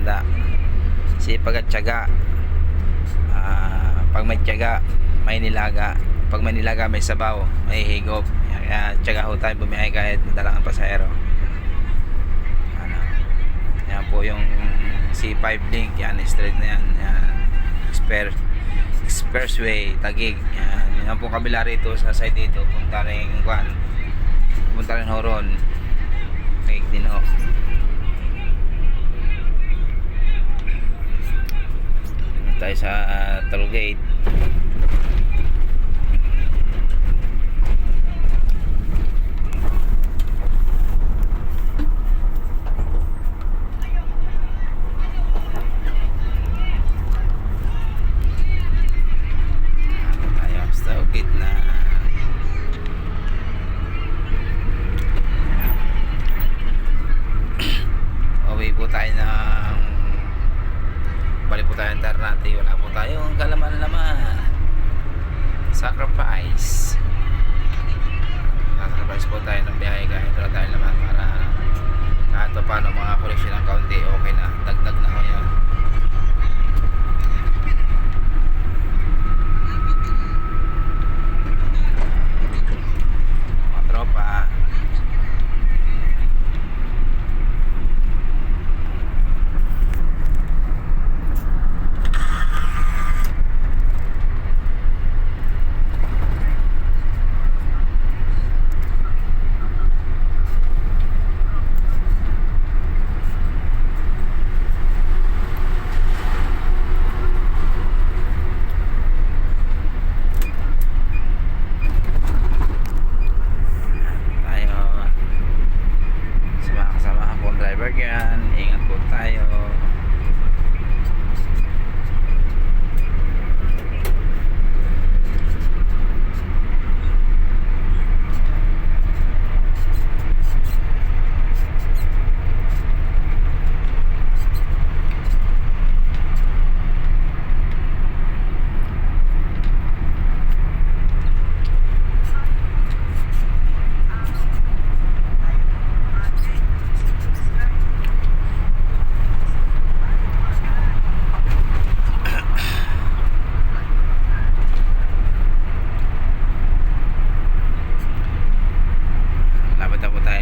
tanda. Sipag at tiyaga. Pag may tiyaga, may nilaga. Pag may nilaga, may sabaw, may higop. Kaya tiyaga ho tayo bumiyahe kahit madalang ang pasahero. Ano, yan po yung C5 link. Yan, straight na yan. Yan. Expressway, Taguig. Yan po kabila rito sa side dito. Punta rin Horon. Taguig din ho. Tayo sa toll gate. Tayo sa toll gate na. Uwi po tayo ng balik po tayo ng Ternate. Wala po tayong kalaman-laman. Sacrifice po tayo ng biyahe kahit wala tayong laman para kahit pa paano mga koleksyon ng kaunti okay na, dagdag na ko yan. Mga tropa. Driver yan, ingat po tayo.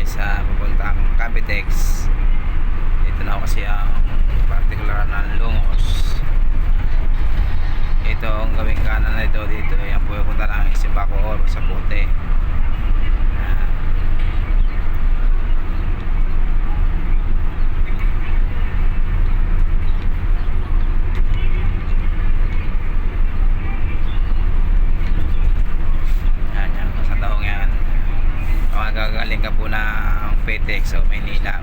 Sa papuntang Cavitex. Ito na kasi ang particular ng Lungos. Ito ang gawing kanan na ito dito. Yan po yung punta ng Isibaco or sa Puti. Yan, sa taong yan. Gagaling ka po ng Petex o Maynila,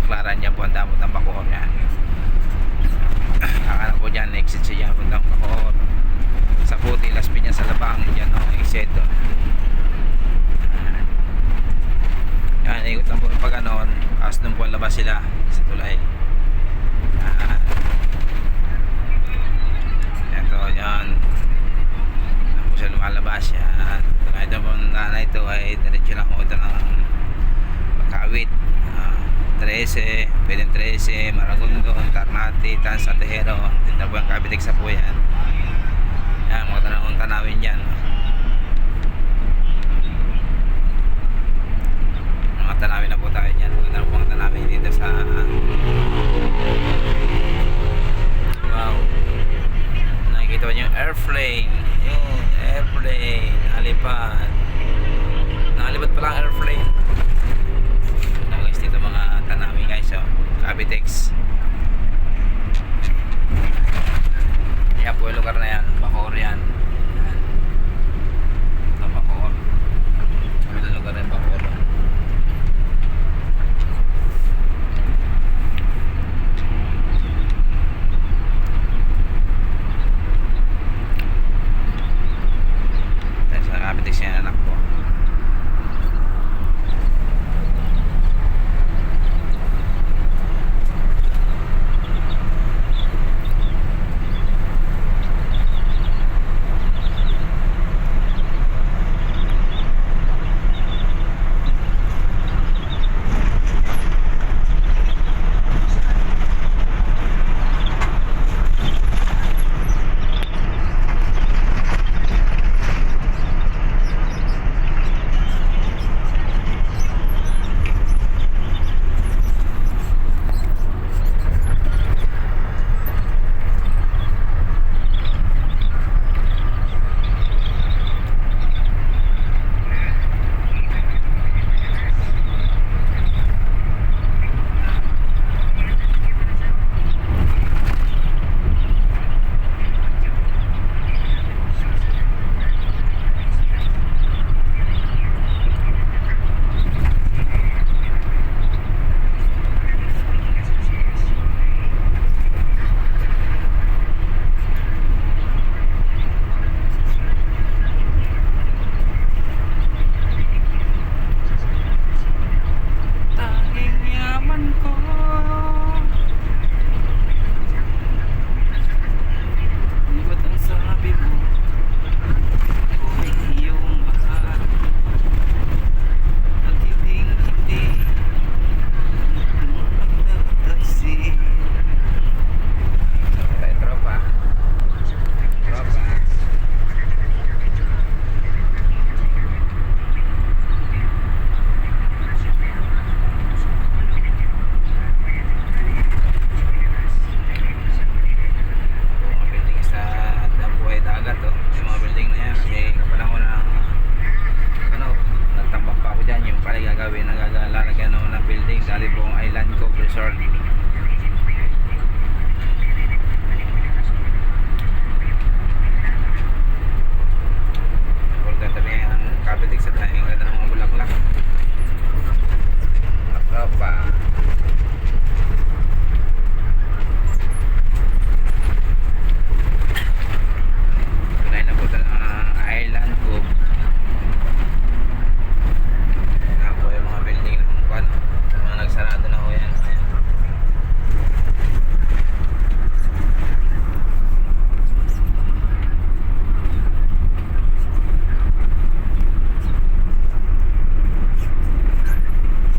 Klaran niya po ang damot ng Bacoor niya. Akala po dyan exit siya dyan puntang Bacoor. Sa Puti, Las Piñas sa Labang dyan o exit doon. Yan, ikot lang po pag ganon, as nung po labas sila sa tulay. Ito yan, po siya lumalabas yan. Ito po na ito ay diretso lang po ito ng Kawit, 13, pwedeng 13, Maragondo, Ternate, Tansa, Tejero. Dito po yung Cavitex sa po yan. Yan, mga tanawin yan. Mga tanawin na po tayo dyan. Mga tanawin dito sa